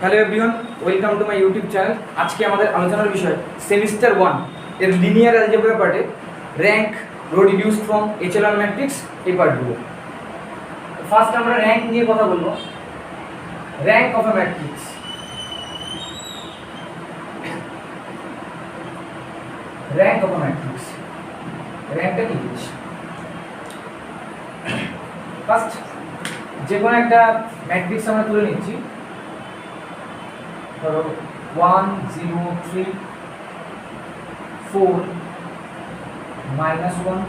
Hello everyone, welcome to my YouTube channel. আজকে আমাদের আলোচনার বিষয় সেমিস্টার 1 এর লিনিয়ার অ্যালজেব্রা পার্টে rank, row reduced from echelon matrix এই পার্টগুলো। ফার্স্ট আমরা র্যাঙ্ক নিয়ে কথা বলবো। Rank of a matrix. Rank of a matrix, র্যাঙ্কটা কি জিনিস? ফার্স্ট যে কোনো একটা ম্যাট্রিক্স আমরা তুলে নিচ্ছি, ধরো 1 0 3 4 -1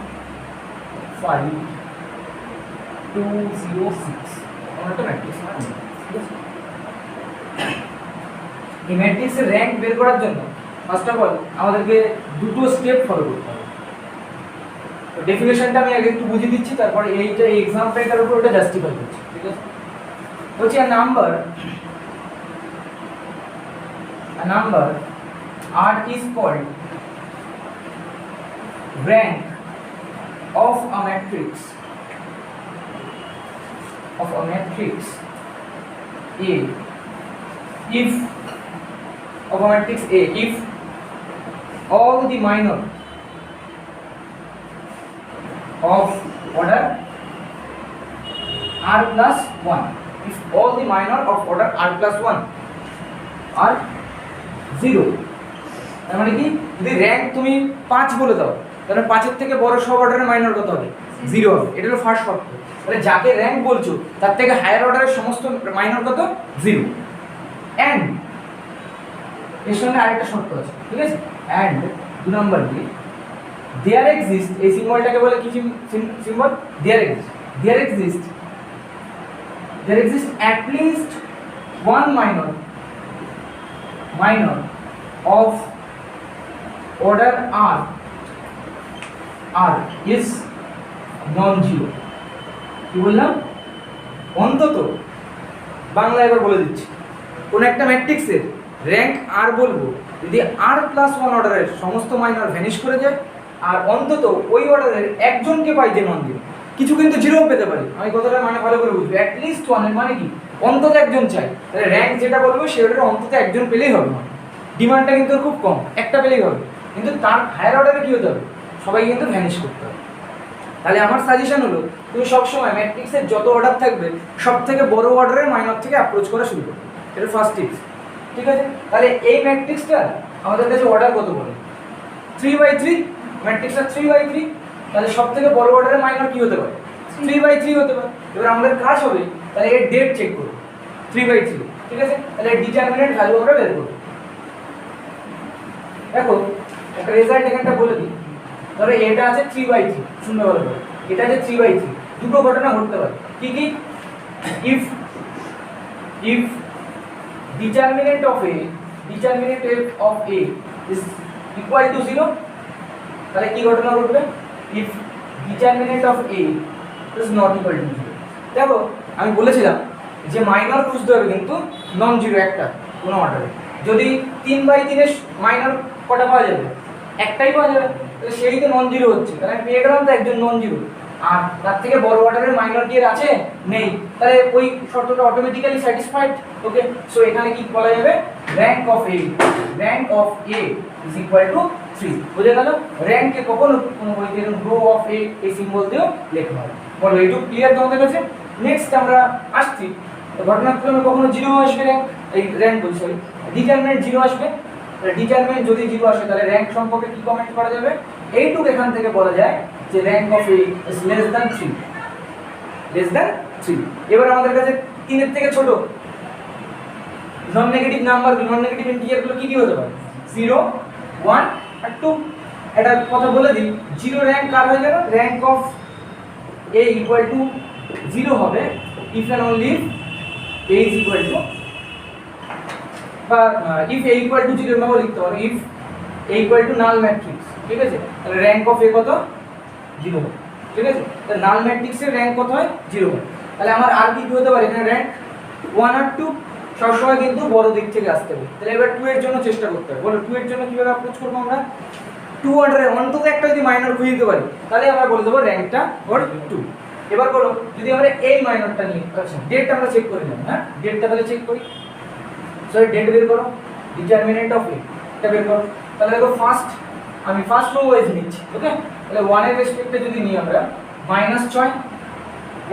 5 2 0 6 একটা ম্যাট্রিক্স। এই ম্যাট্রিক্সের র্যাঙ্ক বের করার জন্য ফার্স্ট অফ অল আমাদেরকে দুটো স্টেপ ফলো করতে হবে। তো ডেফিনেশনটা আমি আগে একটু বুঝিয়ে দিচ্ছি, তারপরে এইটা এক্সাম্পলটার উপর ওটা জাস্টিফাই করছি। ঠিক আছে, বলছি a number R is called rank of a matrix A if all the minor of order R plus 1, if all the minor of order R plus 1 are 0, তার মানে কি, যদি র্যাঙ্ক তুমি 5 বলে দাও তাহলে 5 এর থেকে বড় সব অর্ডারের মাইনর কত হবে? 0 হবে। এটা হলো ফার্স্ট শর্ত। তাহলে যাকে র্যাঙ্ক বলছো তার থেকে হায়ার অর্ডারের সমস্ত মাইনর কত? 0। এন্ড এর সঙ্গে আরেকটা শর্ত আছে, ঠিক আছে? এন্ড 2 নাম্বার কি, দেয়ার এক্সিস্ট, এই সিম্বলটাকে বলে কি symbol? There exist at least one minor of order R is non-zero। কি বললাম? অন্তত বাংলা এবার বলে দিচ্ছি, কোন একটা ম্যাট্রিক্সের র্যাঙ্ক আর বলবো যদি R প্লাস 1 অর্ডারের সমস্ত মাইনর ভ্যানিশ করে যায় আর অন্তত ওই অর্ডারের একজনকে পাই যে নন জিরো। কিছু কিন্তু জিরো পেতে পারি, আমি কথাটা মানে ভালো করে বুঝবো। অ্যাট লিস্ট ওয়ান এর মানে কি, অন্তত একজন চাই। তাহলে র্যাঙ্ক যেটা বলবো সেটার অন্তত একজন পেলেই হবে। ডিমান্ডটা কিন্তু খুব কম, একটা পেলেই হবে। কিন্তু তার হায়ার অর্ডারে কি হতে হবে? সবাই কিন্তু ভ্যানিশ করতে হবে। তাহলে আমার সাজেশন হলো তুমি সবসময় ম্যাট্রিক্সের যত অর্ডার থাকবে সব থেকে বড় অর্ডারের মাইনর থেকে অ্যাপ্রোচ করা শুরু করবে। এটা ফার্স্ট টিপস, ঠিক আছে? তাহলে এই ম্যাট্রিক্সটা আমাদের কাছে অর্ডার কত বলে? 3/3। ম্যাট্রিক্সটা 3/3, তাহলে সব থেকে বড় অর্ডারের মাইনর কি হতে পারে? 3/3 হতে পারে। এবার আমাদের কাজ হবে তাহলে এর ডেট চেক করব। 3/3, ঠিক আছে? তাহলে ডিটারমিনেন্ট ভ্যালু আমরা বের করব। দেখো একটা রেজাল্ট এখানটা বলে দিই। ধরো এটা আছে 3/3, শুনতে ভালো করে, এটা আছে 3/3। দুটো ঘটনা ঘটতে পারে। কি কি? if determinant of A is equal to 0, তাহলে কি ঘটনা ঘটবে? if determinant of A is not equal to 0। দেখো আমি বলেছিলাম যে মাইনর খুঁজতে হবে কিন্তু নন জিরো একটা কোনো অর্ডারে। যদি 3/3 এর মাইনর কটা পাওয়া যাবে? একটাই পাওয়া যাবে। তাহলে সেই তো নন জিরো হচ্ছে, তাহলে আমি পেয়ে গেলাম তো একজন নন জিরো। আর তার থেকে বড় অর্ডারের মাইনর কি এর আছে? নেই। তাহলে ওই শর্তটা অটোমেটিক্যালি স্যাটিসফাইড। ওকে, সো এখানে কি বলা যাবে? Rank of A is equal to 3। বুঝে গেল? র্যাঙ্ককে কখনো কোনো বইতে রো অফ A এই সিম্বল দিয়েও লেখা হয়। বলো এইটুকু ক্লিয়ার তোমাদের কাছে? নেক্সট আমরা আসছি ঘটনাক্রমে কখনো জিরো আসবে র্যাঙ্ক, এই র্যাঙ্ক বলছি সরি, ডিটারমিনেন্ট জিরো আসবে। ডিটারমিনেন্ট যদি জিরো আসে তাহলে র্যাঙ্ক সম্পর্কে কি কমেন্ট করা যাবে? এইটুকু এখান থেকে বলা যায় যে rank of A is less than 3। এবার আমাদের কাছে 3 এর থেকে ছোট non negative number, non negative integer গুলো কি কি হতে পারে? 0 1 আর 2। এটা কথা বলে দিই, জিরো র্যাঙ্ক কার হয়ে যাবে? Rank of A equal to 0 হবে if and only if A is equal to, বা if A equal to 0 নাও লিখতে পারো, if A equal to null matrix। ঠিক আছে, তাহলে র্যাঙ্ক অফ A কত? 0 হবে। ঠিক আছে, তাহলে নাল ম্যাট্রিক্সের র্যাঙ্ক কত হয়? 0 হয়। তাহলে আমার আর কি হতে পারে এখানে? র্যাঙ্ক 1 আর 2 সবসময় কিন্তু বড় দিক থেকে আসতে হবে। তাহলে এবার 2 এর জন্য চেষ্টা করতে হবে। বলো 2 এর জন্য কিভাবে অ্যাপ্রোচ করব আমরা? 2 অর্ডারে অন্তত একটা যদি মাইনর খুঁজে দিতে পারি তাহলে আমরা বলে দেবো র্যাঙ্কটা ওর 2। এবার বলো যদি আমরা এই মাইনরটা নিই, আচ্ছা ডেটটা আমরা চেক করে নিলাম। হ্যাঁ, ডেটটা তাহলে চেক করি। সো ডেট বের করো, ডিটারমিনেন্ট অফ এ এটা বের করো। তাহলে দেখো আমি ফার্স্ট রো ওয়াইজ নিচ্ছি, ওকে। তাহলে 1 এর রেসপেক্টে যদি নিই আমরা -6,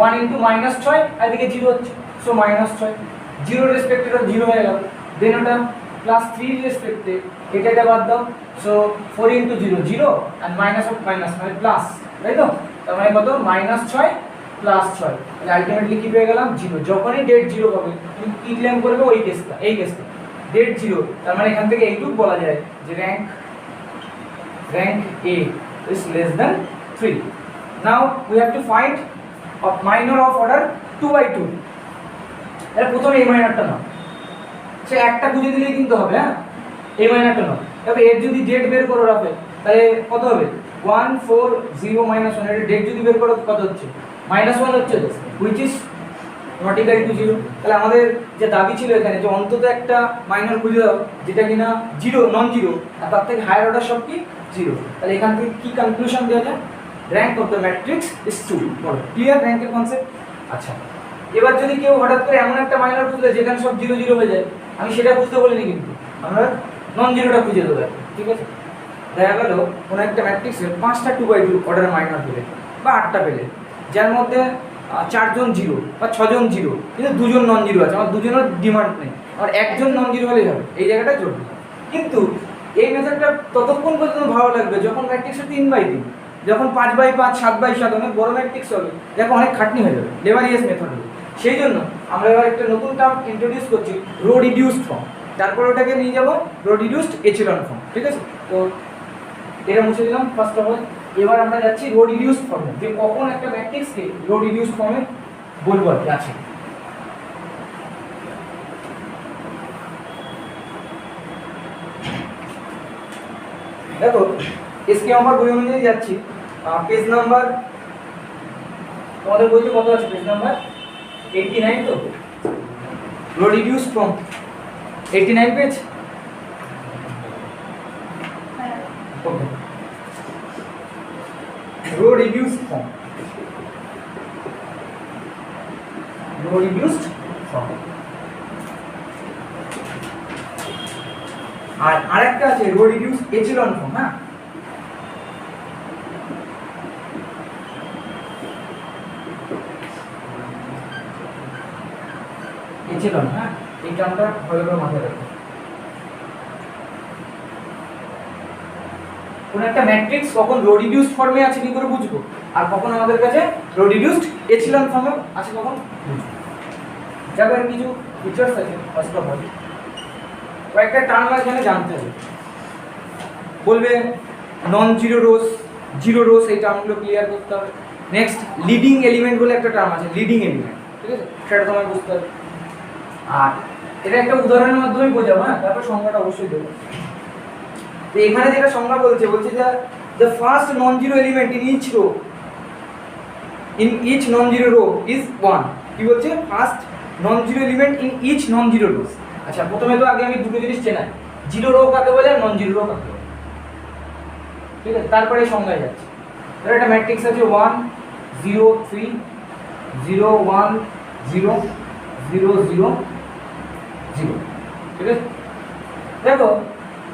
1 ইনটু -6 আর এদিকে 0 হচ্ছে, সো -6, 0 রেসপেক্টে তো 0 হয়ে গেল। দেন ওটা +3 রেসপেক্টে এটা বাদ দাও, সো 4 ইনটু 0 0 আর মাইনাস অফ মাইনাস মানে প্লাস, তাই তো? তার মানে কত -6 +6, তাহলে আলটিমেটলি কি পেয়ে গেলাম 0। যখনই ডেট 0 পাবে তুমি কি ক্লেম করবে? ওই কেসটা, এই কেসটা ডেট 0, তার মানে এখান থেকে এইটুকু বলা যায় যে rank A is less than 3. Now we have to find a minor of order 2/2. এর প্রথমে এই মাইনারটা নাও, সে একটা খুঁজে দিলেই কিন্তু হবে, হ্যাঁ এই মাইনারটা নাও। তবে এর যদি ডেট বের করো রাখে তাহলে কত হবে? 1 4 0 -1, এর ডেট যদি বের করো কত হচ্ছে? -1 হচ্ছে, which is not equal to 0। তাহলে আমাদের যে দাবি ছিল এখানে যে অন্তত একটা মাইনর খুঁজে দাও যেটা কিনা 0 নন 0 আর তার থেকে হায়ার অর্ডার সব কি 0। তাহলে এখান থেকে কি কনক্লুশন দেওয়া যায়? Rank of the matrix is 2। বলো ক্লিয়ার র্যাঙ্কের কনসেপ্ট? আচ্ছা, এবার যদি কেউ হঠাৎ করে এমন একটা মাইনর খুঁজে যেখানে সব 0 0 হয়ে যায়, আমি সেটা বুঝতে বলিনি, কিন্তু আমরা নন 0টা খুঁজে দেবো, ঠিক আছে? দেখা গেল কোনো একটা ম্যাট্রিক্সের 5টা 2/2 অর্ডারের মাইনর পেলে বা 8টা পেলে, যার মধ্যে 4 জন 0 বা 6 জন 0 কিন্তু 2 জন নন 0 আছে, আমার 2 জনের ডিমান্ড নেই, আমার 1 জন নন 0 হলেই হবে, এই জায়গাটা জরুরি। কিন্তু এই মেথডটা ততক্ষণ পর্যন্ত ভালো লাগবে যখন ম্যাট্রিক্সের 3/3, যখন 5/5 7/7 অনেক বড় ম্যাট্রিক্স হবে, দেখো অনেক খাটনি হয়ে যাবে, লেবারিয়াস মেথড হবে। সেই জন্য আমরা এবার একটা নতুন টার্ম ইন্ট্রোডিউস করছি, রো রিডিউসড ফর্ম। তারপর ওটাকে নিয়ে যাব রো রিডিউসড এচেলন ফর্ম, ঠিক আছে? তো এটা মুছে দিলাম ফার্স্ট অফ অল। এবার আমরা যাচ্ছি রো রিডিউসড ফর্মে, যে কখন একটা ম্যাট্রিক্সকে রো রিডিউসড ফর্মে বলবো আর কি আছে। দেখো এসকে আমার বই অনুযায়ী যাচ্ছি, পেজ নাম্বার তোমাদের বইতে কত আছে? পেজ নাম্বার 89, তো row reduced form 89 page, okay. Row reduced form, row reduced form. আর আরেকটা আছে রো রিডিউস এচেলন ফর্ম, হ্যাঁ এচেলন, হ্যাঁ এই টার্মটা ভালো করে মাথায় রাখো। কোন একটা ম্যাট্রিক্স কখন রো রিডিউসড ফর্মে আছে কি করে বুঝবো, আর কখন আমাদের কাছে রো রিডিউসড এচেলন ফর্মে আছে কখন বুঝবো। যাদের কিছু ফিচার্স আছে, ফার্স্ট অফ অল কয়েকটা টার্ম এখানে জানতে হবে। বলবে non zero rose, zero rose, এই টার্মগুলো ক্লিয়ার করতে হবে। নেক্সট লিডিং এলিমেন্ট বলে একটা টার্ম আছে, লিডিং এলিমেন্ট, ঠিক আছে? সেটা তোমায় বুঝতে হবে। আর এটা একটা উদাহরণের মাধ্যমে বোঝাবো, হ্যাঁ তারপর সংজ্ঞাটা অবশ্যই দেবো। তো এখানে যেটা সংজ্ঞা বলছে যে the first non-zero element in each non-zero row is 1। কি বলছে? First non-zero element in each non-zero row। আচ্ছা, প্রথমে তো আগে আমি দুটো জিনিস চেনাই, জিরো রো কাকে বলে আর নন-জিরো রো কাকে বলে, ঠিক আছে? তারপরে সংজ্ঞায় যাচ্ছে। তাহলে একটা ম্যাট্রিক্স আছে 1 0 3 0 1 0 0 0 0, ঠিক আছে? দেখো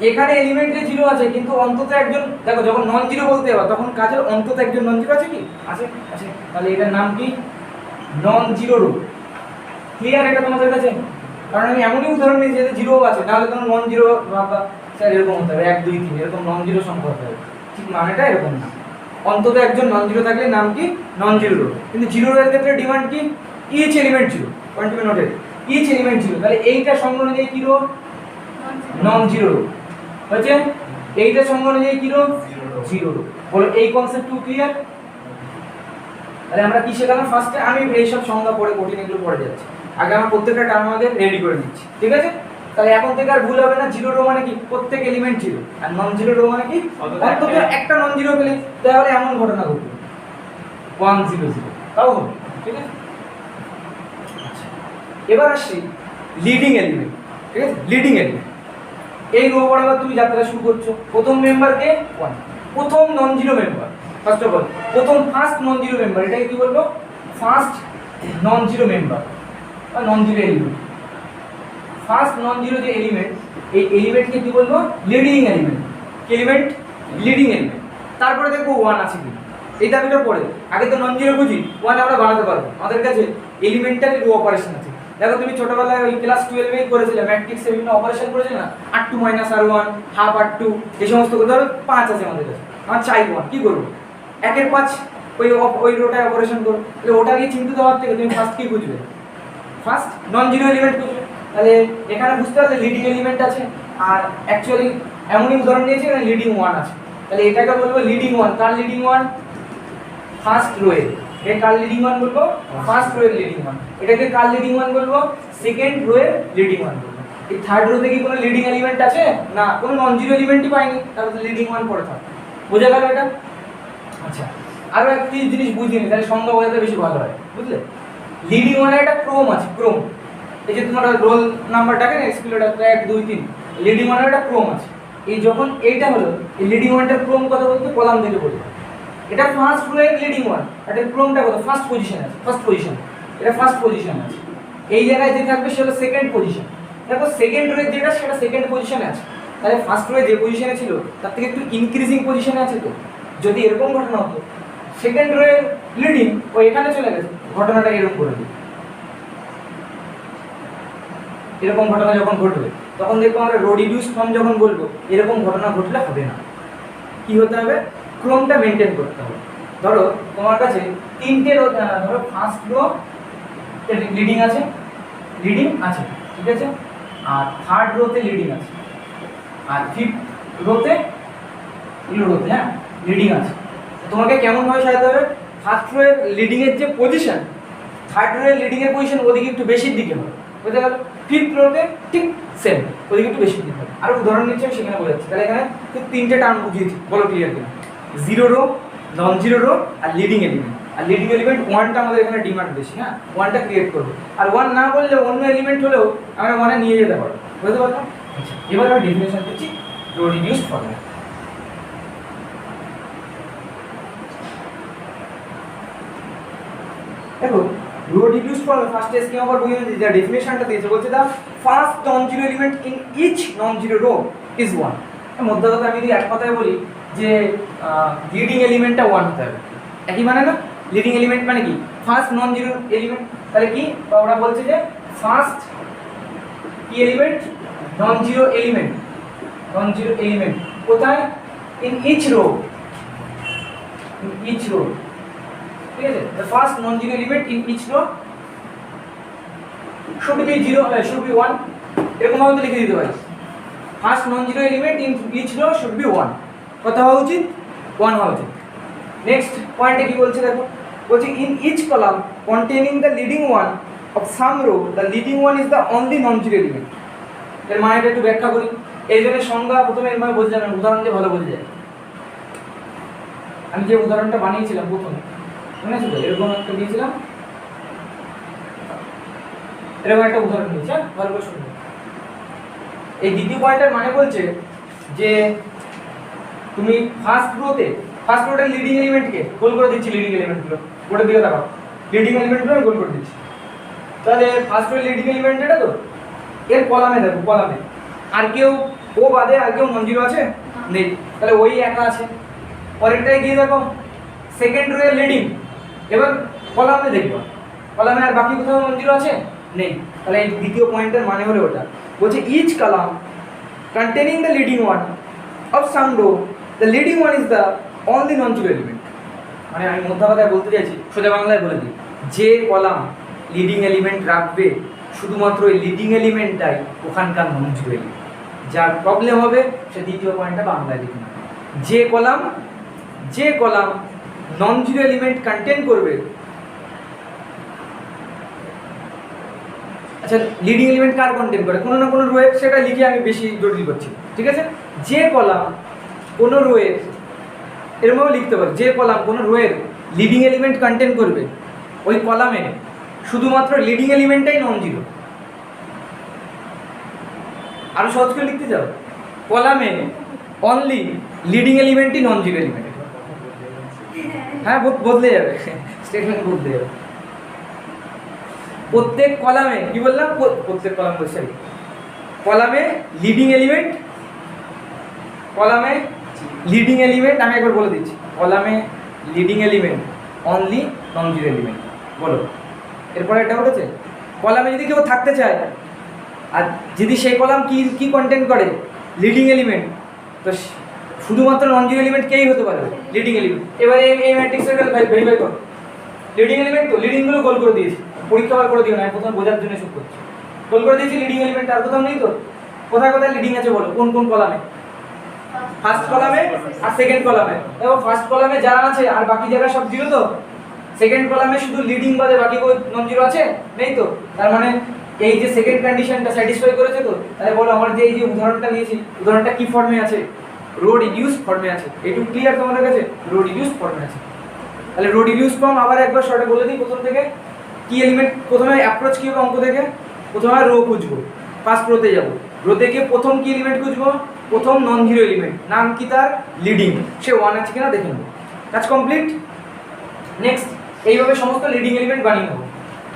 এখানে এলিমেন্টে জিরো আছে, কিন্তু অন্তত একজন, দেখো যখন নন জিরো বলতে হবে তখন কাজের অন্তত একজন নন জিরো আছে কি? আছে, আছে। তাহলে এটার নাম কি? Non zero rho. ক্লিয়ার এটা তোমাদের কাছে? কারণ আমি এমনই উদাহরণ নিয়েছি যে জিরো আছে, নাহলে কোনো নন জিরো বা স্যার এরকম হতে হবে 1 2 3 এরকম নন জিরো সংখ্যা হতে হবে, ঠিক মানেটা এরকম না। অন্তত একজন নন জিরো থাকলে নাম কি? Non zero row. কিন্তু জিরো এর ক্ষেত্রে ডিমান্ড কি? Each element zero, point to noted, each element zero. তাহলে এইটা সংজ্ঞা অনুযায়ী কি রো? নন জিরো রো হচ্ছে। এইটা সংজ্ঞা অনুযায়ী কি রো? Zero rho. বলো এই কনসেপ্টটু ক্লিয়ার? তাহলে আমরা কি শেখালাম ফার্স্টে? আমি এইসব সংজ্ঞা পড়ে কঠিন এগুলো পড়ে যাচ্ছি, আগে আমার প্রত্যেকটা টার্ম আমাদের রেডি করে দিচ্ছি, ঠিক আছে? তাহলে এখন থেকে আর ভুল হবে না, জিরো রো মানে কি? প্রত্যেক এলিমেন্ট জিরো, আর নন জিরো রো মানে কি? অন্তত একটা নন জিরো পেলে, তাহলে এমন ঘটনা ঘটবে 1 0 0, তাও হবে, ঠিক আছে? আচ্ছা, এবার আসছি লিডিং এলিমেন্ট, ঠিক আছে? লিডিং এলিমেন্ট এই রো বরাবর তুমি যাত্রা শুরু করছো। প্রথম মেম্বারকে 1, প্রথম non zero member, first of all first non zero member, এটাকে কি বলবো? ফার্স্ট নন জিরো মেম্বার বা নন zero element. First non zero যে এলিমেন্ট, এই এলিমেন্টকে কি বলবো? Leading element. কি এলিমেন্ট? Leading element. তারপরে দেখবো ওয়ান আছে কি, এই দাবিটা পড়ে। আগে তো নন জিরো বুঝি, ওয়ান আমরা বানাতে পারবো। আমাদের কাছে এলিমেন্টারি রো অপারেশন আছে। দেখো তুমি ছোটবেলায় ওই ক্লাস 12 এই করেছিলে, ম্যাট্রিক্সে বিভিন্ন অপারেশন করেছিলে না, r2 - r1, হাফ r2, এই সমস্ত করে। ধরো 5 আছে আমাদের কাছে, আমার চাই 1, কি করবো? 1 এর 5 ওই রোটায় অপারেশন করো। তাহলে ওটাকে চিন্তিত হওয়ার থেকে তুমি ফার্স্ট কি বুঝবে? ফার্স্ট নন জিরো এলিমেন্ট বুঝবে। তাহলে এখানে বুঝতে পারলে লিডিং এলিমেন্ট আছে, আর অ্যাকচুয়ালি এমনই উদাহরণ নিয়েছি এখানে লিডিং 1 আছে। তাহলে এটাকে বলবো লিডিং 1। কার লিডিং 1? ফার্স্ট রোয়ে। এর কার লিডিং 1 বলবো? ফার্স্ট রোয়ের লিডিং 1। এটাকে কার লিডিং 1 বলবো? সেকেন্ড রোয়ের লিডিং 1 বলবো। এই থার্ড রোতে কি কোনো লিডিং এলিমেন্ট আছে? না, কোনো নন জিরো এলিমেন্টই পাইনি, তাহলে লিডিং 1 পড়ে থাকে। বোঝা গেল এটা? আচ্ছা, আরো একটি জিনিস বুঝিনি, তাহলে সংজ্ঞা বোঝাতে বেশি ভালো হয়, বুঝলে? লিডিং 1 এর একটা ক্রম আছে, ক্রম। এই যে তোমার রোল নাম্বারটাকে না স্কুলের 1 2 3, লিডিং 1 এর একটা ক্রম আছে। এই যখন এইটা হলো, এই লিডিং 1টার ক্রম কত বলতে কলাম থেকে বলবো। এটা ফার্স্ট রোয়ের লিডিং 1, এটার ক্রমটা কত? ফার্স্ট পজিশন আছে, ফার্স্ট পজিশন। এটা ফার্স্ট পজিশন আছে। এই জায়গায় যে থাকবে সেটা সেকেন্ড পজিশন। দেখো সেকেন্ড রোয়ের যেটা সেটা সেকেন্ড পজিশনে আছে। তাহলে ফার্স্ট রোয়ে যে পজিশনে ছিল তার থেকে একটু ইনক্রিজিং পজিশনে আছে। তো যদি এরকম ঘটনা হতো, সেকেন্ড রোয়ের লিডিং ও এখানে চলে গেছে, ঘটনাটা এরকম করে দিই। এরকম ঘটনা যখন ঘটবে তখন দেখবো আমরা রো রিডিউস ফর্ম যখন বলবো, এরকম ঘটনা ঘটলে হবে না। কি হতে হবে? ক্রমটা মেনটেন করতে হবে। ধরো তোমার কাছে তিনটে রো, ধরো ফার্স্ট রো লিডিং আছে, লিডিং আছে, ঠিক আছে, আর থার্ড রোতে লিডিং আছে, আর ফিফথ রোতে হ্যাঁ লিডিং আছে। তোমাকে কেমন ভাবে সাজাতে হবে? ফার্স্ট রোয়ের লিডিং এর যে পজিশন, থার্ড রোয়ের লিডিং এর পজিশন ওদিকে একটু বেশির দিকে হবে, বুঝতে গেল? ফিফথ রোতে ঠিক সেম, ওদিকে একটু বেশির দিকে হবে। আরো উদাহরণ নিচ্ছি আমি, সেখানে বোঝাচ্ছি। তাহলে এখানে তুই তিনটে টার্ম বুঝিয়েছি, বলো ক্লিয়ার কিনা? Zero row, non zero row, আর লিডিং এলিমেন্ট। আর লিডিং এলিমেন্ট 1টা আমাদের এখানে ডিমান্ড বেশি, হ্যাঁ 1টা ক্রিয়েট করবো। আর 1 না বললে অন্য এলিমেন্ট হলেও আমরা 1-এ নিয়ে যেতে পারবো, বুঝতে পারলাম? আচ্ছা, এবার আমি ডেফিনেশন দিচ্ছি রো রিডিউসড ফর্মে। দেখো রো রিডিউসড ফর্মে ফার্স্ট স্কিম আবার বুঝিয়ে দিই, যা ডেফিনেশনটা দিয়েছে বলছে the first non zero element in each non zero row is 1। মধ্য কথা আমি যদি এক কথায় বলি যে লিডিং এলিমেন্টটা 1 হতে হবে। একই মানে না? লিডিং এলিমেন্ট মানে কি? First non zero element. তাহলে কি ওরা বলছে যে ফার্স্ট কি element? Non zero element. Non zero element কোথায়? In each row, in each row, ঠিক আছে? the first non zero element in each row should be 0, should be 1, এরকম ভাবে তো লিখে দিতে পারি। First non zero element in each row should be 1। কত হওয়া উচিত? 1 হওয়া উচিত। নেক্সট পয়েন্টে কি বলছে দেখো, বলছে in each column containing the leading one of some row the leading one is the only non zero element. এর মানেটা একটু ব্যাখ্যা করি। এই জন্য সংজ্ঞা প্রথমে এর মানে বোঝা যাবে, উদাহরণ দিয়ে ভালো বোঝা যায়। আমি যে উদাহরণটা বানিয়েছিলাম প্রথমে, মনে আছে তো? এরকম একটা দিয়েছিলাম, এরকম একটা উদাহরণ দিয়েছি, হ্যাঁ ভালো করে শুনবে। এই দ্বিতীয় পয়েন্টের মানে বলছে যে তুমি ফার্স্ট রোতে লিডিং এলিমেন্টকে গোল করে দিচ্ছি, লিডিং এলিমেন্টগুলো ওটা দিকে দেখাও, লিডিং এলিমেন্টগুলো আমি গোল করে দিচ্ছি। তাহলে ফার্স্ট রোর লিডিং এলিমেন্ট এটা তো, এর কলামে দেখো, কলামে আর কেউ ও বাদে আর কেউ নন জিরো আছে? নেই। তাহলে ওই একা আছে। পরেরটায় গিয়ে দেখো সেকেন্ড রোয়ের লিডিং, এবার কলামে দেখবো, কলামে আর বাকি কোথাও নন জিরো আছে? নেই। তাহলে এই দ্বিতীয় পয়েন্টের মানে হলো ওটা, বলছে each column containing the leading one of some row the leading one is the only non zero element. মানে আমি মধ্য কথায় বলতে চাইছি, সোজা বাংলায় বলে দিই, যে কলাম লিডিং এলিমেন্ট রাখবে শুধুমাত্র এই লিডিং এলিমেন্টটাই ওখানকার নন জিরো এলিমেন্ট। যার প্রবলেম হবে সে দ্বিতীয় পয়েন্টটা বাংলায় লিখে নেবে। যে কলাম নন জিরো এলিমেন্ট কন্টেন করবে, আচ্ছা লিডিং এলিমেন্ট কার কন্টেন করে? কোনো না কোনো রোয়ে, সেটা লিখে আমি বেশি জটিল করছি, ঠিক আছে? যে কলাম কোনো রোয়ের, এরকমও লিখতে পারি, যে কলাম কোনো রোয়ের লিডিং এলিমেন্ট কন্টেন করবে, ওই কলামে শুধুমাত্র লিডিং এলিমেন্টটাই নন জিরো। আরো সহজ করে লিখতে চাও, কলামে অনলি লিডিং এলিমেন্টই নন জিরো এলিমেন্ট। হ্যাঁ বদলে যাবে, স্টেটমেন্ট বদলে যাবে। প্রত্যেক কলামে কি বললাম? প্রত্যেক কলাম বলছি, কলামে লিডিং এলিমেন্ট, কলামে লিডিং এলিমেন্ট আমি একবার বলে দিচ্ছি, কলামে leading element only non zero element. বলো এরপরে এটা উঠেছে, কলামে যদি কেউ থাকতে চায় আর যদি সেই কলাম কি কি কন্টেন্ট করে লিডিং এলিমেন্ট, তো শুধুমাত্র নন জিরো এলিমেন্ট কেই হতে পারে লিডিং এলিমেন্ট। এবারে এই ম্যাট্রিক্সের ভেরিফাই করো, লিডিং এলিমেন্ট তো লিডিংগুলো গোল করে দিয়েছি, পরীক্ষা বার করে দিও না, প্রথমে বোঝার জন্য শুরু করছি। গোল করে দিয়েছি লিডিং এলিমেন্ট, আর কোথাও নেই তো? কোথায় কোথায় লিডিং আছে বলো, কোন কোন কলামে? ফার্স্ট কলামে আর সেকেন্ড কলামে। দেখো ফার্স্ট কলামে যারা আছে আর বাকি জায়গা সব জিরো তো, সেকেন্ড কলামে শুধু লিডিং বাদে বাকি কোন নন জিরো আছে? নেই তো। তার মানে এই যে সেকেন্ড কন্ডিশনটা স্যাটিসফাই করেছে তো। তাহলে বলো আমার যে এই যে উদাহরণটা নিয়েছি, উদাহরণটা কি ফর্মে আছে? রো রিডিউস ফর্মে আছে। এটুকু ক্লিয়ার তোমাদের কাছে? রো রিডিউস ফর্মে আছে। তাহলে রো রিডিউস ফর্ম আবার একবার শর্টে বলে দিই প্রথম থেকে। কি এলিমেন্ট প্রথমে অ্যাপ্রোচ কি হবে অঙ্ক থেকে? প্রথমে রো খুঁজবো, ফার্স্ট রোতে যাব, রোতে গিয়ে প্রথম কি এলিমেন্ট খুঁজবো? প্রথম নন জিরো এলিমেন্ট, নাম কি তার? লিডিং, সে ওয়ান আছে কিনা দেখে নেবো। কাজ কমপ্লিট। নেক্সট এইভাবে সমস্ত লিডিং এলিমেন্ট বানিয়ে নেবো।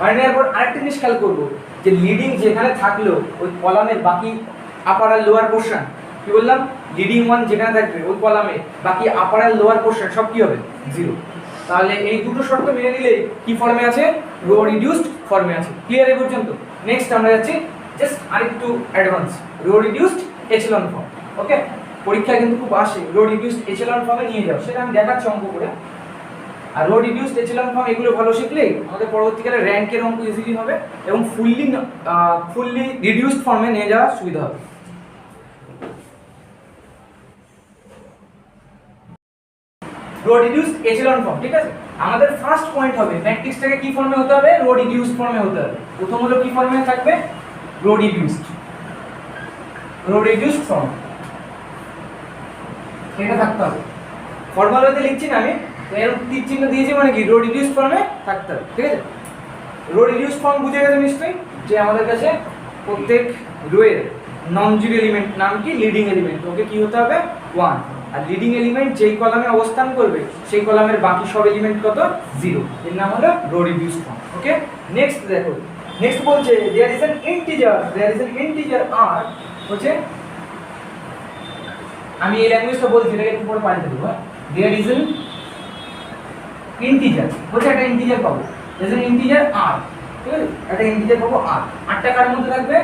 বানিয়ে নেওয়ার পর আরেকটা জিনিস খেয়াল করবো যে লিডিং যেখানে থাকলো ওই কলামের বাকি আপার আর লোয়ার পোর্শন, কি বললাম? লিডিং ওয়ান যেখানে থাকবে ওই কলামে বাকি আপার আর লোয়ার পোর্শন সব কি হবে? জিরো। তাহলে এই দুটো শর্ত মেনে নিলে কি ফর্মে আছে? রো রিডিউসড ফর্মে আছে। ক্লিয়ার এই পর্যন্ত? নেক্সট আমরা যাচ্ছি জাস্ট আরেকটু advance, row reduced echelon form. Okay, পরীক্ষায় কিন্তু খুব আসে রো রিডিউসড এচেলন ফর্মে নিয়ে যাও, সেটা আমি দেখাচ্ছি অঙ্ক করে। আর রো রিডিউসড এচেলন ফর্ম এগুলো ভালো শিখলেই আমাদের পরবর্তীকালে র্যাঙ্কের অঙ্ক ইজিলি হবে এবং ফুললি রিডিউসড ফর্মে নিয়ে যাওয়ার সুবিধা হবে। রো রিডিউসড এচেলন ফর্ম, ঠিক আছে? আমাদের ফার্স্ট পয়েন্ট হবে ম্যাট্রিক্সটাকে কি ফর্মে হতে হবে? রো রিডিউসড ফর্মে হতে হবে। প্রথম হলো কি ফর্মে থাকবে? রো রিডিউসড ফর্ম, এটা থাকতে হবে। ফর্মাল ওয়েতে লিখছি না আমি, এর তীর চিহ্ন দিয়েছি মানে কি? রো রিডিউসড ফর্মে থাকতে হবে, ঠিক আছে? রো রিডিউসড ফর্ম বুঝে গেছে নিশ্চয়ই যে আমাদের কাছে প্রত্যেক রোয়ের নন জিরো এলিমেন্ট নাম কি? লিডিং এলিমেন্ট, ওকে কি হতে হবে? ওয়ান। আর লিডিং এলিমেন্ট যেই কলামে অবস্থান করবে সেই কলামের বাকি সব এলিমেন্ট কত? জিরো। এর নাম হলো রো রিডিউসড ফর্ম। ওকে, নেক্সট দেখো, নেক্সট বলছে দেয়ার ইজ অ্যান ইন্টিজার আর, হচ্ছে আমি এই ল্যাঙ্গুয়েজটা বলছি, এটাকে একটু পরে পাল্টে দেবো। দেয়ার ইজ অ্যান ইন্টিজার, হচ্ছে একটা ইন্টিজার পাবো, দেয়ার ইজ অ্যান ইন্টিজার আর, ঠিক আছে? একটা ইন্টিজার পাবো আর। আটটা কার মধ্যে থাকবে?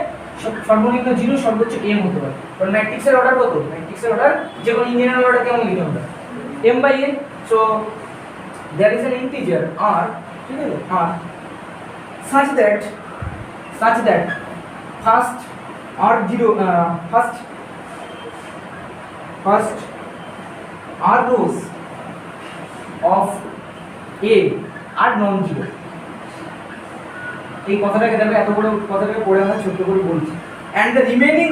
সর্বনিম্ন 0, সর্বোচ্চ m হতে পারে। কারণ ম্যাট্রিক্সের অর্ডার কত? ম্যাট্রিক্সের অর্ডার যে কোনো ইঞ্জিনিয়ারিং অর্ডার কেমন লিখে আমরা? m/n। So there is an integer r, ঠিক আছে? r such that first r rows of a are non-zero। এই কথাটাকে দেখো, এত বড় কথাটাকে পড়ে আমরা ছোট করে বলছি। and the remaining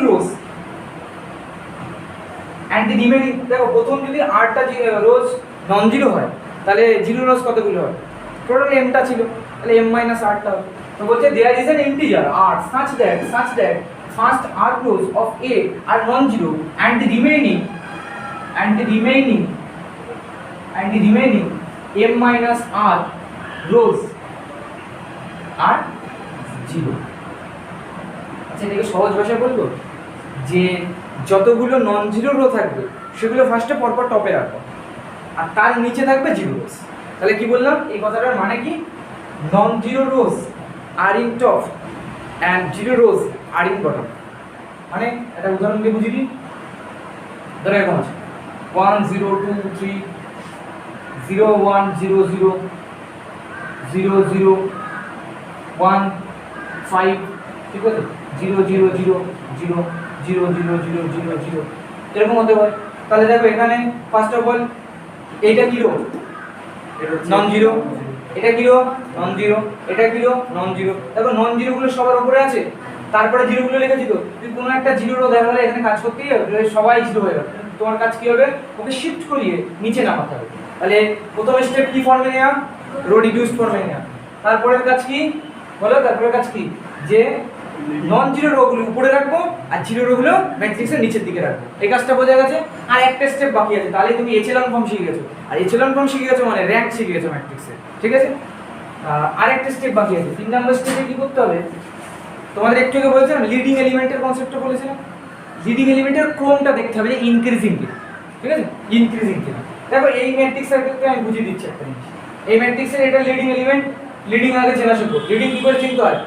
দেখো প্রথম যদি 8টা রোজ নন জিরো হয় তাহলে জিরো রোজ কতগুলো হয়? টোটাল mটা ছিল, তাহলে m - 8টা হবে। তো বলছে there is an integer r such that first r rows of a are non-zero and the remaining m - r rows are zero. আচ্ছা, এটাকে সহজ ভাষায় বলবো যে যতগুলো নন জিরো রো থাকবে সেগুলো ফার্স্টে পরপর টপে রাখবো আর তার নিচে থাকবে জিরো রোজ। তাহলে কি বললাম? এই কথাটার মানে কি? Non zero rows are in top and zero rows are in bottom. মানে একটা উদাহরণ দিয়ে বুঝিয়ে দিই। ধরো এরকম আছে 1 0 2 3 0 1 0 0 0 0 1 5, ঠিক আছে? 0 0 0 0 0 0 0 0 0 এরকম হতে পারে। তাহলে দেখো এখানে ফার্স্ট অফ অল এইটা কি রো? Non zero. এটা কি রো? Non zero. এটা কি রো? Non zero. দেখো নন জিরো গুলো সবার উপরে আছে, তারপরে জিরো গুলো লিখেছি তো। তুই কোনো একটা জিরো রো দেখা গেলে এখানে কাজ করতেই হবে, সবাই জিরো হয়ে গেল। তোমার কাজ কি হবে? ওকে শিফট করিয়ে নিচে নামাতে হবে। তাহলে প্রথম স্টেপ কি ফর্মে নেওয়া? রো রিডিউসড ফর্মে নেওয়া। তারপরের কাজ কি বলো? তারপরের কাজ কি? যে নন জিরো রোগুলো উপরে রাখবো আর জিরো রোগুলো ম্যাট্রিক্সের নিচের দিকে রাখবো। এই কাজটা বোঝা গেছে? আর একটা স্টেপ বাকি আছে, তাহলে তুমি এচেলন ফর্ম শিখে গেছো। আর এচেলন ফর্ম শিখে গেছো মানে র্যাঙ্ক শিখে গেছো ম্যাট্রিক্সের, ঠিক আছে? আর একটা স্টেপ বাকি আছে। 3 নম্বর স্টেপে কি করতে হবে? তোমাদের একটু আগে বলেছিলাম লিডিং এলিমেন্টের কনসেপ্টটা বলেছিলাম। লিডিং এলিমেন্টের ক্রমটা দেখতে হবে যে ইনক্রিজিং কিনা, ঠিক আছে, ইনক্রিজিং কিনা। দেখো এই ম্যাট্রিক্সের ক্ষেত্রে আমি বুঝিয়ে দিচ্ছি একটা জিনিস। এই ম্যাট্রিক্সের এটা লিডিং এলিমেন্ট, লিডিং আগে চেনা শিখবো। লিডিং কি করে চিনতে হয়?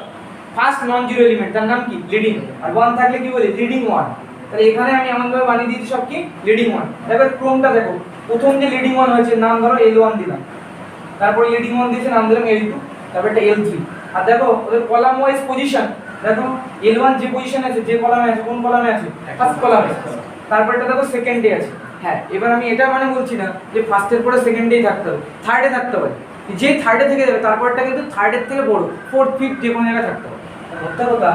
ফার্স্ট নন জিরো এলিমেন্ট তার নাম কি? লিডিং। আর 1 থাকলে কি বলি? লিডিং 1। তাহলে এখানে আমি এমনভাবে বানিয়ে দিয়েছি সব কি লিডিং 1। এবার ক্রমটা দেখো, প্রথম যে লিডিং 1 হয়েছে নাম ধরো L1 দিলাম, তারপরে লিডিং 1 দিয়েছে নাম দিলাম L2, তারপর এটা L3। আর দেখো ওদের কলাম ওয়াইজ পজিশন, দেখো L1 যে পজিশনে আছে, যে কলামে আছে, কোন কলামে আছে? ফার্স্ট কলামে। তারপরটা দেখো সেকেন্ডে আছে। হ্যাঁ, এবার আমি এটা মানে বলছি না যে ফার্স্টের পরে সেকেন্ডেই থাকতে হবে, থার্ডে থাকতে হবে। যে থার্ডে থেকে যাবে তারপরটা কিন্তু থার্ডের থেকে বড়, ফোর্থ ফিফথ যে কোনো জায়গায় থাকতে হবে। মোদ্দা কথা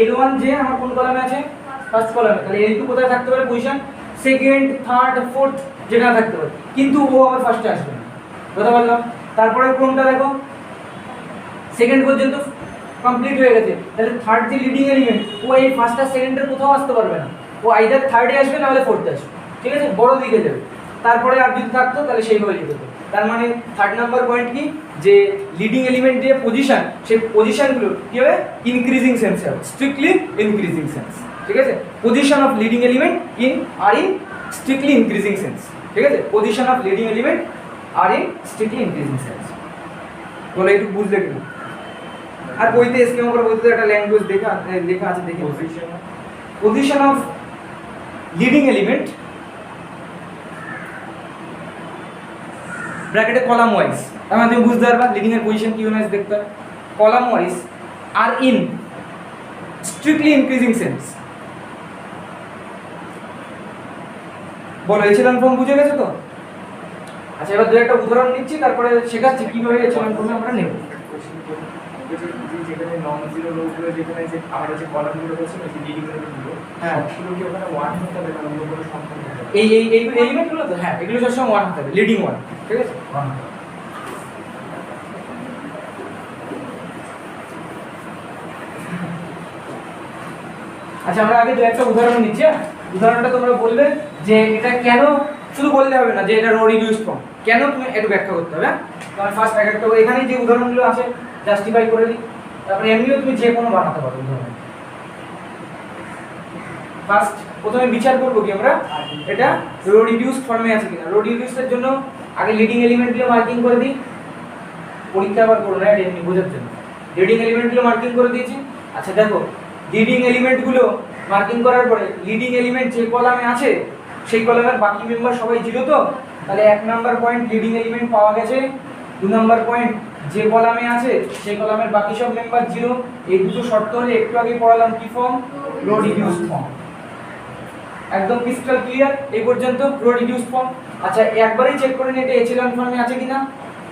L1 যে আমার কোন কলামে আছে? ফার্স্ট কলামে। তাহলে L2 কোথায় থাকতে পারে পজিশন? সেকেন্ড, থার্ড, ফোর্থ যেখানে থাকতে পারে, কিন্তু ও আবার ফার্স্টে আসবে না। কথা বললাম। তারপরে ক্রমটা দেখো, সেকেন্ড পর্যন্ত কমপ্লিট হয়ে গেছে, তাহলে থার্ড যে লিডিং এলিমেন্ট ও এই ফার্স্ট আর সেকেন্ডের কোথাও আসতে পারবে না, ও আইদার থার্ডে আসবে না হলে ফোর্থে আসবে, ঠিক আছে, বড় দিকে যাবে। তারপরে আর যদি থাকতো তাহলে সেইভাবে যেতে হতো। তার মানে থার্ড নাম্বার পয়েন্ট কি, যে লিডিং এলিমেন্ট যে পজিশন, সেই পজিশনগুলো কি হবে? ইনক্রিজিং সেন্সে হবে, স্ট্রিক্টলি ইনক্রিজিং সেন্স, ঠিক আছে। Position of leading element in strictly increasing sense, ঠিক আছে। Position of leading element are in strictly increasing sense. বলে একটু বুঝলে কিনা? আর বইতে স্কিম উপর বইতে একটা ল্যাঙ্গুয়েজ লেখা আছে, দেখি। পজিশন অফ লিডিং এলিমেন্ট ব্র্যাকেটে কলাম ওয়াইজ, তাহলে তুমি বুঝতে পারবা লিডিং এর পজিশন কি ওয়াইজ দেখতে হবে। Column wise are in strictly increasing sense. বলো এচেলন ফর্ম বুঝে গেছো তো? আচ্ছা, এবার দু একটা উদাহরণ নিচ্ছি, তারপরে শেখাচ্ছি কিভাবে এচেলন ফর্মে আমরা নেব। যেখানে নন জিরো রোগুলো, যেখানে যে আমরা যে কলামগুলো রয়েছে না, যে লিডিং এলিমেন্টগুলো, হ্যাঁ, সবগুলো কি ওখানে 1 হতে হবে না অন্য কোনো সংখ্যা হতে হবে? এই এই এই এলিমেন্টগুলো তো, হ্যাঁ, এগুলো সবসময় 1 হতে হবে, লিডিং 1, ঠিক আছে, 1 হতে হবে। আচ্ছা, আমরা আগে দু একটা উদাহরণ নিচ্ছি। উদাহরণটা তোমরা বলবে যে এটা কেন, শুধু বললে হবে না যে এটা রো রিডিউসড ফর্ম, কেন তুমি একটু ব্যাখ্যা করতে হবে। তোমার ফার্স্ট একটা এখানে যে উদাহরণগুলো আছে জাস্টিফাই করে দিই, তারপরে এমনিও তুমি যে কোনো বানাতে পারো উদাহরণ। ফার্স্ট প্রথমে বিচার করবো কি আমরা, এটা রো রিডিউসড ফর্মে আছে কিনা। রো রিডিউসডের জন্য আগে লিডিং এলিমেন্টগুলো মার্কিং করে দিই, পরীক্ষা আবার করবো না, এটা এমনি বোঝার জন্য। লিডিং এলিমেন্টগুলো মার্কিং করে দিয়েছি। আচ্ছা দেখো, লিডিং এলিমেন্টগুলো মার্কিং করার পরে লিডিং এলিমেন্ট যে কলামে আছে সেই কলামের বাকি মেম্বার সবাই জিরো তো, তাহলে 1 নাম্বার পয়েন্ট লিডিং এলিমেন্ট পাওয়া গেছে। 2 নাম্বার পয়েন্ট যে কলামে আছে সেই কলামের বাকি সব মেম্বার জিরো। এই দুটো শর্ত হলে একটু আগে পড়ালাম কি ফর্ম? Row reduced form. একদম ক্রিস্টাল ক্লিয়ার এই পর্যন্ত, রো রিডিউসড ফর্ম। আচ্ছা, একবারই চেক করে নিই এটা এচেলন ফর্মে আছে কিনা।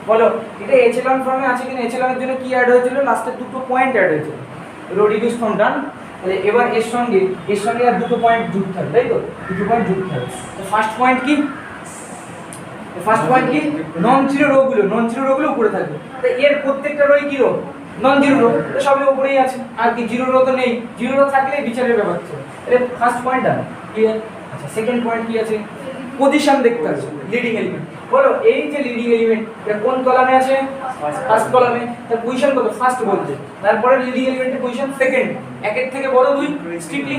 বলো এটা এচেলন ফর্মে আছে কিনা। এচেলনের জন্য কি অ্যাড হয়েছিল? লাস্টের দুটো পয়েন্ট অ্যাড হয়েছিল। রো রিডিউসড ফর্ম ডান। তাহলে এবার এর সঙ্গে আর দুটো পয়েন্ট যুক্ত হবে, তাই তো? দুটো পয়েন্ট যুক্ত হবে। তো ফার্স্ট পয়েন্ট কি? ফার্স্ট পয়েন্ট কি? নন জিরো রো গুলো উপরে থাকবে। তো এর প্রত্যেকটা রোই কি রো? নন জিরো রো, সবই উপরেই আছে। আর কি জিরো রো তো নেই, জিরো রো থাকলে বিচারের ব্যাপার ছিল। তাহলে ফার্স্ট পয়েন্ট ডান, ক্লিয়ার। আচ্ছা, সেকেন্ড পয়েন্ট কি আছে? পজিশন দেখতে হবে লিডিং এলিমেন্ট। বলো এই যে লিডিং এলিমেন্ট এটা কোন কলামে আছে? ফার্স্ট কলামে। তার পজিশন কত? ফার্স্ট বলছে। তারপরে লিডিং এলিমেন্টের পজিশন সেকেন্ড, একের থেকে বড় 2, স্ট্রিক্টলি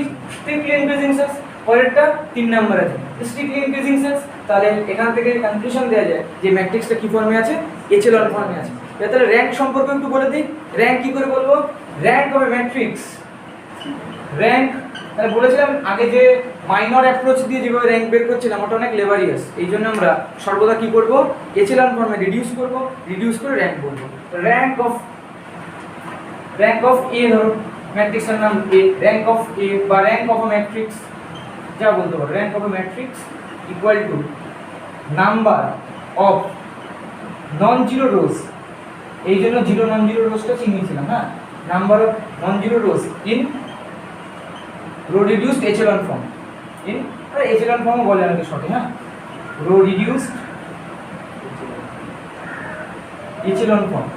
ইনক্রিজিং সেন্স। পরেরটা 3 নাম্বার আছে, স্ট্রিক্টলি ইনক্রিজিং সেন্স। তাহলে এখান থেকে কনক্লুশন দেওয়া যায় যে ম্যাট্রিক্সটা কি ফর্মে আছে? এচেলন ফর্মে আছে। তাহলে র্যাঙ্ক সম্পর্কে একটু বলে দিই। র্যাঙ্ক কি করে বলবো? র্যাঙ্ক হবে ম্যাট্রিক্স র্যাঙ্ক। তাহলে বলেছিলাম আগে যে মাইনর অ্যাপ্রোচ দিয়ে যেভাবে র্যাঙ্ক বের করছিলাম ওটা অনেক লেবারিয়াস, এই জন্য আমরা সর্বদা কি করব? এচেলন ফর্মে রিডিউস করব, রিডিউস করে র্যাঙ্ক বলবো। র্যাঙ্ক অফ এ ধরো, ম্যাট্রিক্সের নাম এ, র্যাঙ্ক অফ এ বা র্যাঙ্ক অফ আ ম্যাট্রিক্স যা বলতে পারো। Rank of a matrix equal to number of non zero rows. এই জন্য জিরো নন জিরো রোজটা চিনিয়েছিলাম। হ্যাঁ, number of non zero rows in row reduced echelon form. In echelon form বলে অনেকে শর্টে। হ্যাঁ, row reduced echelon form.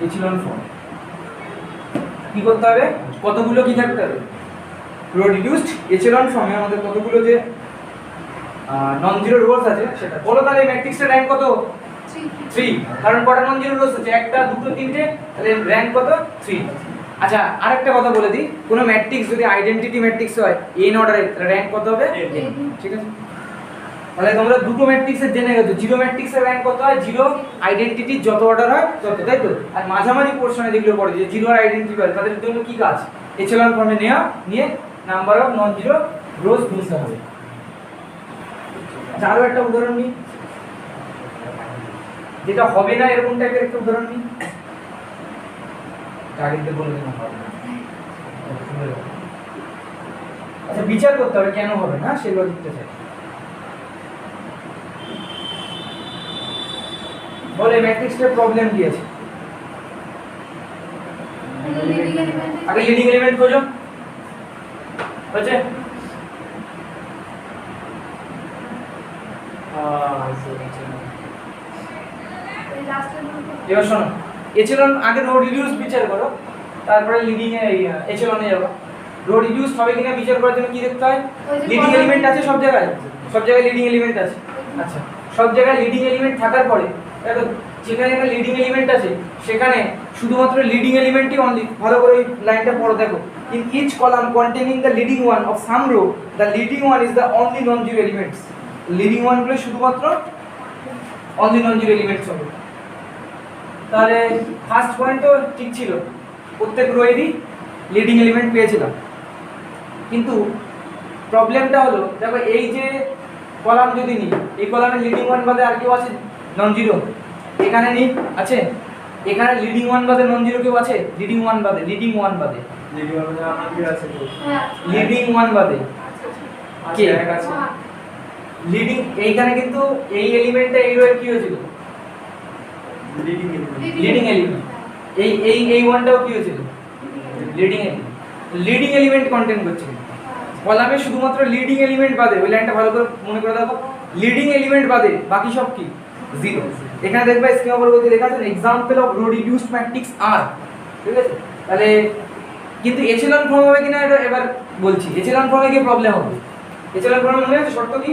Echelon form কি করতে হবে? কতগুলো কি থাকতে হবে? রো রিডিউসড এচেলন ফর্মে আমাদের কতগুলো যে নন জিরো রোজ আছে সেটা বলো। তাহলে ম্যাট্রিক্সের র্যাঙ্ক কত? 3 3, কারণ কটা নন জিরো রোজ আছে, একটা দুটো তিনটে, তাহলে র্যাঙ্ক কত 3। আচ্ছা আরেকটা কথা বলে দিই, কোনো ম্যাট্রিক্স যদি আইডেন্টিটি ম্যাট্রিক্স হয় n অর্ডারে, তাহলে র্যাঙ্ক কত হবে n। ঠিক আছে, তাহলে তোমরা দুটো ম্যাট্রিক্সের জেনে গেছো, জিরো ম্যাট্রিক্সের র্যাঙ্ক কত হয়, জিরো আইডেন্টিটি যত অর্ডার হয় তত, তাই তো। আর মাঝামাঝি পোরশনে যেগুলো পড়ে যে জিরো আর আইডেন্টিটি হয়, তাদের জন্য কি কাজ, এচেলন ফর্মে নিয়ে নাম্বার অফ নন জিরো রোজ গুনতে হবে। আরো একটা উদাহরণ নিই, যেটা হবে না এরকম টাইপের একটা উদাহরণ নিই। আগেতে বলে দিলাম হবে না। আচ্ছা বিচার করতে হবে কেন হবে না, সেই লজিকটা চাই। বলে ম্যাট্রিক্সটার প্রবলেম কি আছে, আগে লিডিং এলিমেন্ট খোঁজো, হচ্ছে এবার শোনো, এচেলন আগে রো রিডিউস বিচার করো, তারপরে লিডিং এ এচেলনে যাবো। রো রিডিউস হবে কিনা বিচার করার জন্য কি দেখতে হয়, লিডিং এলিমেন্ট আছে সব জায়গায়, সব জায়গায় লিডিং এলিমেন্ট আছে। আচ্ছা সব জায়গায় লিডিং এলিমেন্ট থাকার পরে দেখো যেখানে একটা লিডিং এলিমেন্ট আছে সেখানে শুধুমাত্র লিডিং এলিমেন্টই অনলি, ভালো করে এই লাইনটা পড়ো দেখো, in each column containing the leading one of some row the leading one is the only non zero elements. Leading one গুলো শুধুমাত্র অনলি নন জিরো এলিমেন্টস হবে। তাহলে ফার্স্ট পয়েন্টও ঠিক ছিল, প্রত্যেক রোয়েরই লিডিং এলিমেন্ট পেয়েছিলাম, কিন্তু প্রবলেমটা হলো দেখো এই যে কলাম যদি নিই, এই কলামে লিডিং ওয়ান বাদে আর কেউ আছে নন জিরো, এখানে নিই আছে, এখানে লিডিং ওয়ান বাদে নন জিরো কেউ আছে, লিডিং ওয়ান বাদে লিডিং ওয়ান বাদে লিডিং ওয়ান বাদে কে আছে লিডিং, এইখানে কিন্তু এই এলিমেন্টটা এই রোয়ের কি হয়েছিল, লিডিং এলিমেন্ট, এই ওয়ানটাও কি হয়েছিল, leading element. Leading element content করছে কলামে শুধুমাত্র লিডিং এলিমেন্ট বাদে, ওই লাইনটা ভালো করে মনে করে দেখো, লিডিং এলিমেন্ট বাদে বাকি সব কি জিরো। এখানে দেখবে স্কিমা পরবর্তী লেখা আছে example of row reduced matrix আর, ঠিক আছে। তাহলে কিন্তু এচেলন ফর্ম হবে কিনা এটা এবার বলছি, এচেলন ফর্মে কি প্রবলেম হবে, এচেলন ফর্মে মনে আছে শর্ত কি,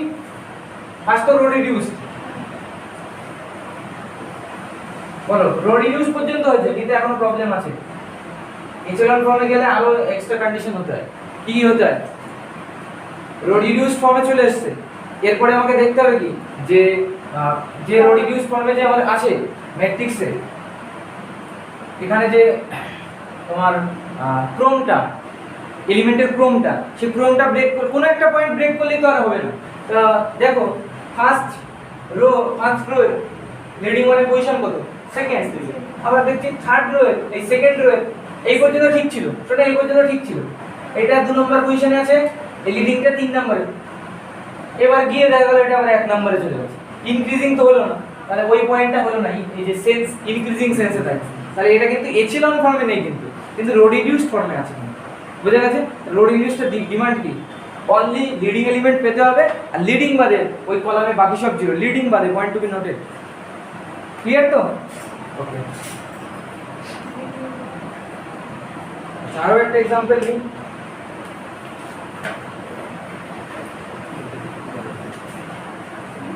ফার্স্ট তো রো রিডিউস, বলো রো রিডিউস পর্যন্ত হয়েছে কিন্তু এখনো প্রবলেম আছে। এচেলন ফর্মে গেলে আরো এক্সট্রা কন্ডিশন হতে হয়, কি কি হতে হয়, রো রিডিউস ফর্মে চলে এসেছে, এরপরে আমাকে দেখতে হবে কি যে যে রো রিডিউস ফর্মে যে আমাদের আছে ম্যাট্রিক্সে, এখানে যে তোমার ক্রমটা, এলিমেন্টের ক্রমটা, সেই ক্রমটা ব্রেক করে কোনো একটা পয়েন্ট ব্রেক করলেই তো আর হবে না। তো দেখো ফার্স্ট রো লিডিং ওয়ানের পজিশন কত, সেকেন্ড, আবার দেখছি থার্ড রো এই সেকেন্ড রো এই পর্যন্ত ঠিক ছিল, সেটা এই পর্যন্ত ঠিক ছিল, এটা 2 নম্বর পজিশনে আছে, এই লিডিংটা 3 নম্বরে, এবার গিয়ে দেখা গেল এটা আবার 1 নম্বরে চলে গেছে, ইনক্রিজিং তো হলো না, তাহলে ওই পয়েন্টটা হলো না, এই যে সেন্স ইনক্রিজিং সেন্সে থাকে, তাহলে এটা কিন্তু এচেলন ফর্মে নেই, কিন্তু রো রিডিউসড ফর্মে আছে। বুঝা গেছে, রো রিডিউসড ডিমান্ড কি, অনলি লিডিং এলিমেন্ট পেতে হবে, আর লিডিং বাদে ওই কলামে বাকি সব জিরো, লিডিং বাদে, point to be noted, clear তো? ওকে, আরো একটা एग्जांपल নিই,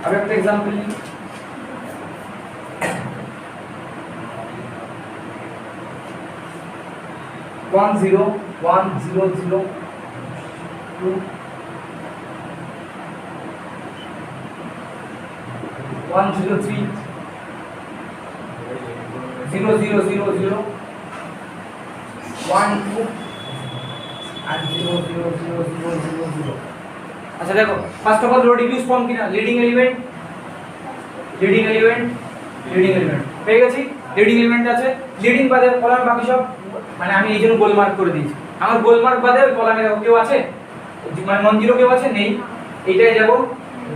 আরো একটা एग्जांपल নিই, one zero 2 103 0 1 2 and 0 আচ্ছা দেখো first of all row reduce form কিনা, লিডিং এলিমেন্ট পেয়ে গেছি, লিডিং এলিমেন্ট আছে, লিডিং বাদে কলাম বাকি সব, মানে আমি এই জন্য গোল মার্ক করে দিয়েছি, আমার গোল মার্ক বাদে ওই কলামে কেউ আছে, মানে নন জিরো কেউ আছে, নেই, এইটাই যাব,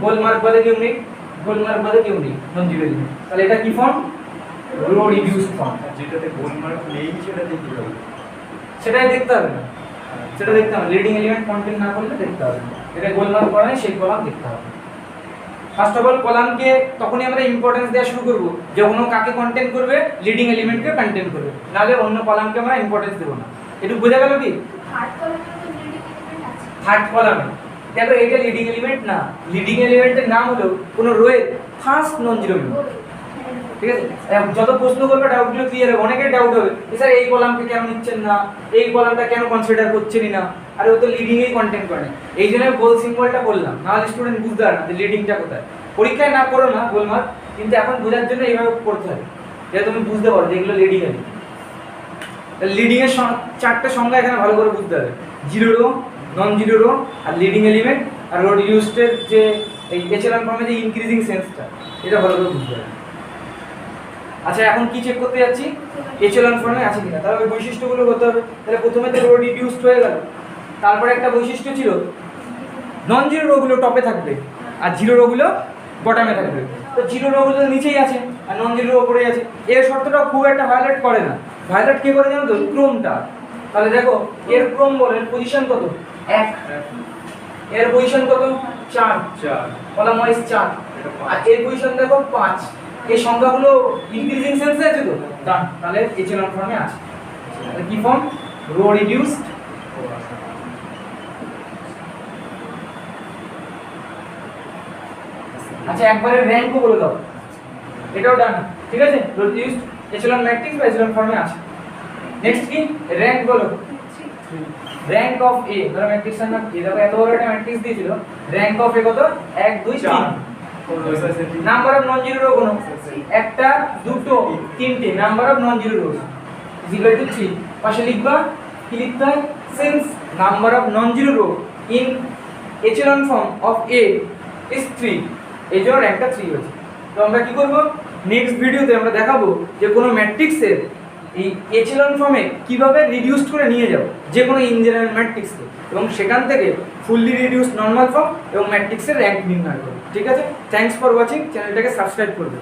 গোল মার্ক বাদে কেউ নেই, গোল মার্ক বাদে কেউ নেই, নন জিরো এলিমেন্ট, তাহলে এটা কি ফর্ম, রো রিডিউস ফর্ম। যেটাতে গোল মার্ক নেই সেটাতে কি হবে, সেটাই দেখতে হবে না, সেটা দেখতে হবে, লিডিং এলিমেন্ট কন্টেন্ট না করলে দেখতে হবে, এটা গোল মার্ক করা নেই সেই কলাম দেখতে হবে। ফার্স্ট অফ অল কলামকে তখনই আমরা ইম্পর্টেন্স দেওয়া শুরু করব যখন ও কাকে কন্টেন্ট করবে, লিডিং এলিমেন্টকে কন্টেন্ট করবে, নালে অন্য কলামকে আমরা ইম্পর্টেন্স দেব না। একটু বোঝা গেল কি, থার্ড কলামে দেখো এটা লিডিং এলিমেন্ট না, লিডিং এলিমেন্টের নাম হলো কোন রোয়ের ফার্স্ট নন জিরো এলিমেন্ট, ঠিক আছে? যত প্রশ্ন করবে ডাউটগুলো ক্লিয়ার হবে। অনেকের ডাউট হবে স্যার এই কলামকে কেন নিচ্ছেন না, এই কলামটা কেন কনসিডার করছেনই না, আর ও তো লিডিংয়েই কন্টেন্ট করে না। এই জন্য গোল সিম্বলটা বললাম, নাহলে স্টুডেন্ট বুঝতে পারে না যে লিডিংটা কোথায়। পরীক্ষায় না করো না গোলমার্ক, কিন্তু এখন বোঝার জন্য এইভাবে করতে হবে যাতে তুমি বুঝতে পারো যে এগুলো লিডিং এর। লিডিং এর চারটে সংজ্ঞা এখানে ভালো করে বুঝতে হবে, zero row, non zero row, আর লিডিং এলিমেন্ট, আর রো রিডিউসডের যে এই এচেলন ফর্মে যে ইনক্রিজিং সেন্সটা, এটা ভালো করে বুঝতে হবে। আচ্ছা এখন কি চেক করতে যাচ্ছি, এচেলন ফর্মে আছে কিনা। তাহলে ওই বৈশিষ্ট্যগুলো করতে হবে। তাহলে প্রথমে তো রো রিডিউসড হয়ে গেল, তারপরে একটা বৈশিষ্ট্য ছিল নন জিরো রোগুলো টপে থাকবে আর জিরো রোগুলো বটমে থাকবে। তো জিরো রোগুলো নিচেই আছে আর নন জিরো উপরেই আছে। এর শর্তটা খুব একটা ভায়োলেট করে না। ভায়োলেট কে করে জানো তো, ক্রমটা। তাহলে দেখো এর ক্রম বলে পজিশন কত, 1, এর পজিশন কত, 4, কলাম ওয়াইজ 4, আর এর পজিশন দেখো 5। এই সংখ্যাগুলো ইনক্রিজিং সেন্সে আছে তো, ডান। তাহলে এচেলন ফর্মে আছে। তাহলে কি ফর্ম, রো রিডিউসড। আচ্ছা একবারে র্যাঙ্কও বলে দাও, এটাও ডান, ঠিক আছে। রো রিডিউসড এচেলন ম্যাট্রিক্স বা এচেলন ফর্মে আছে। নেক্সট কি, র্যাঙ্ক বলো। র্যাঙ্ক অফ এ, ধরো ম্যাট্রিক্সের নাম এ, দেখো এত বড় একটা ম্যাট্রিক্স দিয়েছিল, র্যাঙ্ক অফ এ কত, 1 2 3। Number of non zero row কোন, একটা, দুটো, তিনটে, number of non zero rows is equal to 3। পাশে লিখবা, কি লিখতে হয়, since number of non zero row in echelon form of A is 3, এই জন্য র্যাঙ্কটা 3 হয়েছে। তো আমরা কি করব, নেক্সট ভিডিওতে আমরা দেখাবো যে কোনো ম্যাট্রিক্সের এই এচেলন ফর্মে কিভাবে রিডিউসড করে নিয়ে যাও যে কোনো ইনজেনারেল ম্যাট্রিক্সকে, এবং সেখান থেকে ফুললি রিডিউসড নরমাল ফর্ম এবং ম্যাট্রিক্সের র্যাঙ্ক নির্ণয় করো। ঠিক আছে, থ্যাঙ্কস ফর ওয়াচিং, চ্যানেলটাকে সাবস্ক্রাইব করবে।